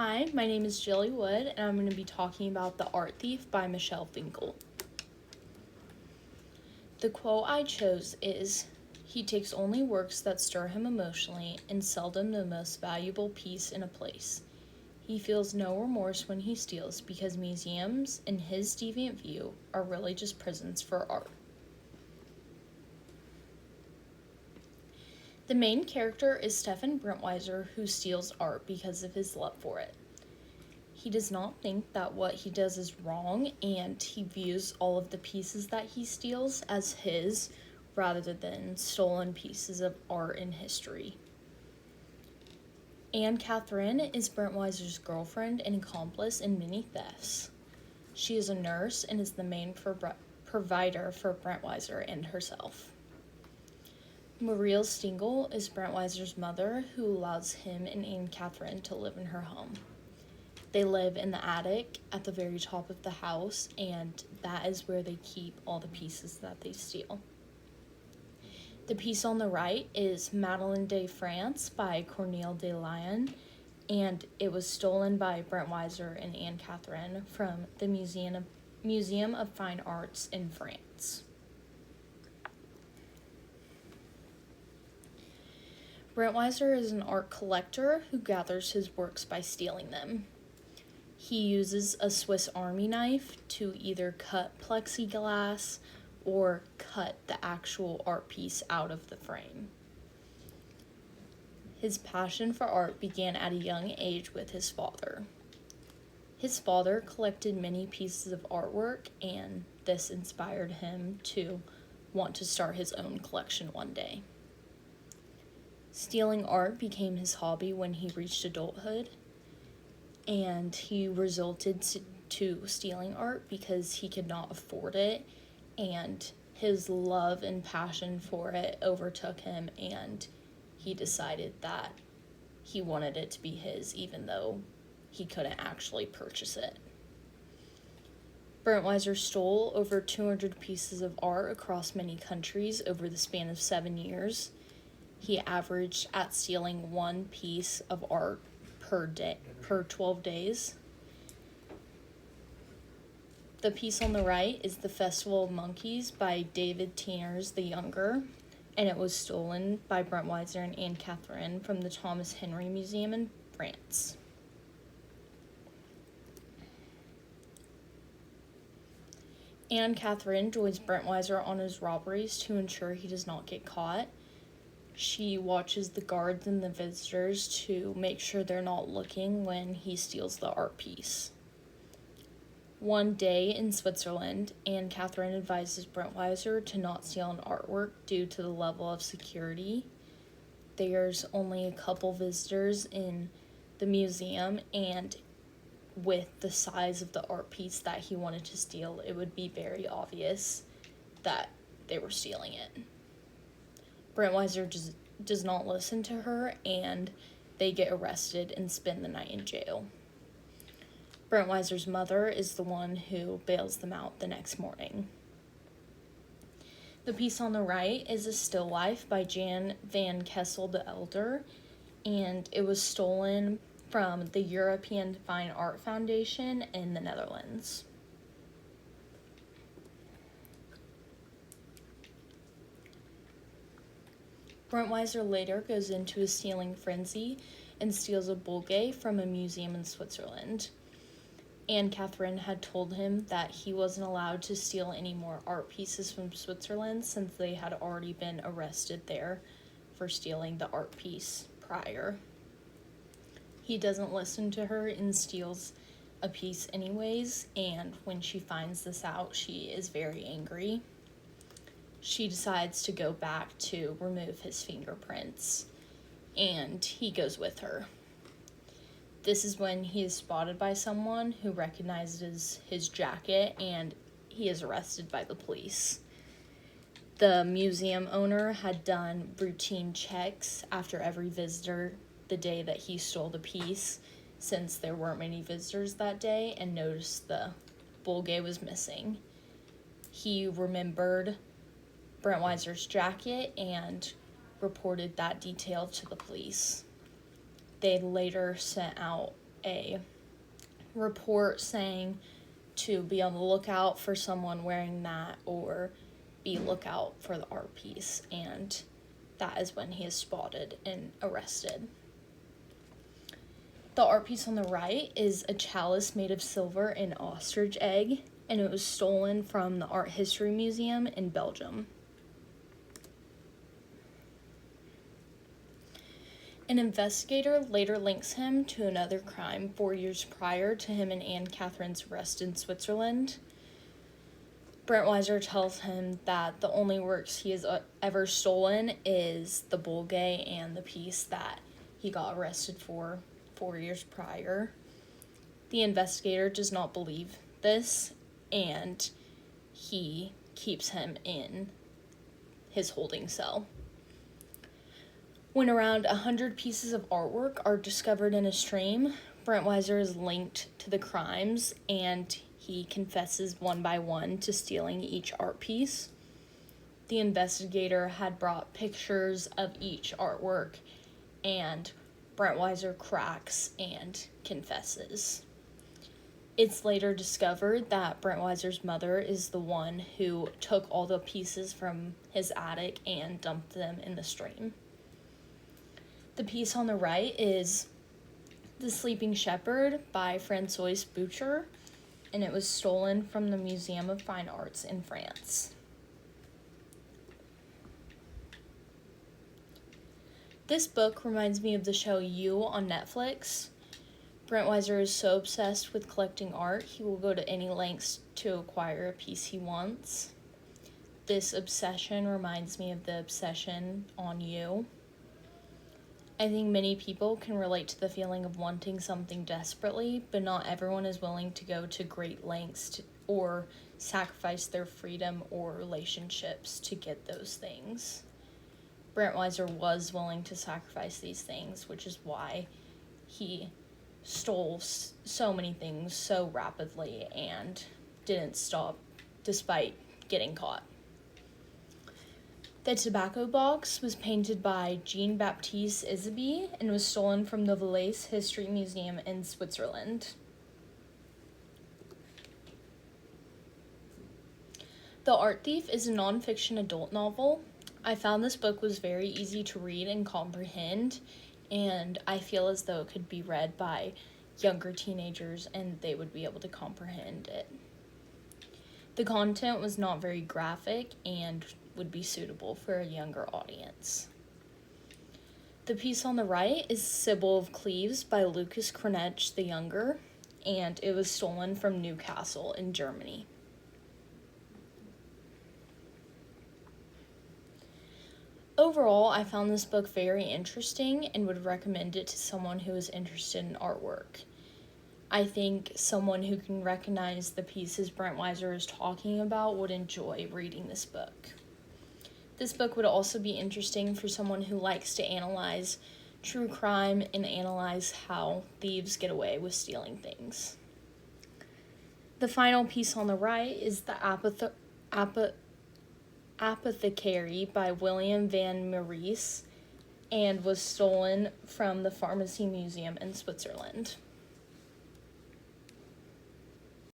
Hi, my name is Jilly Wood, and I'm going to be talking about The Art Thief by Michael Finkel. The quote I chose is, "He takes only works that stir him emotionally and seldom the most valuable piece in a place. He feels no remorse when he steals because museums, in his deviant view, are really just prisons for art." The main character is Stefan Brentweiser, who steals art because of his love for it. He does not think that what he does is wrong, and he views all of the pieces that he steals as his rather than stolen pieces of art and history. Anne Catherine is Brentweiser's girlfriend and accomplice in many thefts. She is a nurse and is the main provider for Brentweiser and herself. Muriel Stingel is Brentweiser's mother, who allows him and Anne Catherine to live in her home. They live in the attic at the very top of the house, and that is where they keep all the pieces that they steal. The piece on the right is Madeleine de France by Corneille de Lion, and it was stolen by Brentweiser and Anne Catherine from the Museum of Fine Arts in France. Brentweiser is an art collector who gathers his works by stealing them. He uses a Swiss Army knife to either cut plexiglass or cut the actual art piece out of the frame. His passion for art began at a young age with his father. His father collected many pieces of artwork, and this inspired him to want to start his own collection one day. Stealing art became his hobby when he reached adulthood, and he resorted to stealing art because he could not afford it, and his love and passion for it overtook him, and he decided that he wanted it to be his even though he couldn't actually purchase it. Brentweiser stole over 200 pieces of art across many countries over the span of 7 years. He averaged at stealing one piece of art per 12 days. The piece on the right is The Festival of Monkeys by David Tieners the Younger, and it was stolen by Brentweiser and Anne Catherine from the Thomas Henry Museum in France. Anne Catherine joins Brentweiser on his robberies to ensure he does not get caught. She watches the guards and the visitors to make sure they're not looking when he steals the art piece. One day in Switzerland, Anne Catherine advises Brentweiser to not steal an artwork due to the level of security. There's only a couple visitors in the museum, and with the size of the art piece that he wanted to steal, it would be very obvious that they were stealing it. Brentweiser does not listen to her, and they get arrested and spend the night in jail. Brentweiser's mother is the one who bails them out the next morning. The piece on the right is A Still Life by Jan van Kessel the Elder, and it was stolen from the European Fine Art Foundation in the Netherlands. Brentweiser later goes into a stealing frenzy and steals a Bulgari from a museum in Switzerland. Anne Catherine had told him that he wasn't allowed to steal any more art pieces from Switzerland since they had already been arrested there for stealing the art piece prior. He doesn't listen to her and steals a piece anyways, and when she finds this out, she is very angry. She decides to go back to remove his fingerprints, and he goes with her. This is when he is spotted by someone who recognizes his jacket, and he is arrested by the police. The museum owner had done routine checks after every visitor the day that he stole the piece, since there weren't many visitors that day, and noticed the Bulgari was missing. He remembered Brentweiser's jacket and reported that detail to the police. They later sent out a report saying to be on the lookout for someone wearing that or be lookout for the art piece, and that is when he is spotted and arrested. The art piece on the right is a chalice made of silver and ostrich egg, and it was stolen from the Art History Museum in Belgium. An investigator later links him to another crime 4 years prior to him and Anne Catherine's arrest in Switzerland. Brent Weiser tells him that the only works he has ever stolen is the Bulgari and the piece that he got arrested for 4 years prior. The investigator does not believe this, and he keeps him in his holding cell. When around 100 pieces of artwork are discovered in a stream, Brent Weiser is linked to the crimes, and he confesses one by one to stealing each art piece. The investigator had brought pictures of each artwork, and Brent Weiser cracks and confesses. It's later discovered that Brent Weiser's mother is the one who took all the pieces from his attic and dumped them in the stream. The piece on the right is The Sleeping Shepherd by François Boucher, and it was stolen from the Museum of Fine Arts in France. This book reminds me of the show You on Netflix. Brent Weiser is so obsessed with collecting art, he will go to any lengths to acquire a piece he wants. This obsession reminds me of the obsession on You. I think many people can relate to the feeling of wanting something desperately, but not everyone is willing to go to great lengths or sacrifice their freedom or relationships to get those things. Brent Weiser was willing to sacrifice these things, which is why he stole so many things so rapidly and didn't stop despite getting caught. The tobacco box was painted by Jean-Baptiste Isabey and was stolen from the Valais History Museum in Switzerland. The Art Thief is a nonfiction adult novel. I found this book was very easy to read and comprehend, and I feel as though it could be read by younger teenagers and they would be able to comprehend it. The content was not very graphic and would be suitable for a younger audience. The piece on the right is Sybil of Cleves by Lucas Cranach the Younger, and it was stolen from Newcastle in Germany. Overall, I found this book very interesting and would recommend it to someone who is interested in artwork. I think someone who can recognize the pieces Brent Weiser is talking about would enjoy reading this book. This book would also be interesting for someone who likes to analyze true crime and analyze how thieves get away with stealing things. The final piece on the right is The Apothecary by William van Maurice and was stolen from the Pharmacy Museum in Switzerland.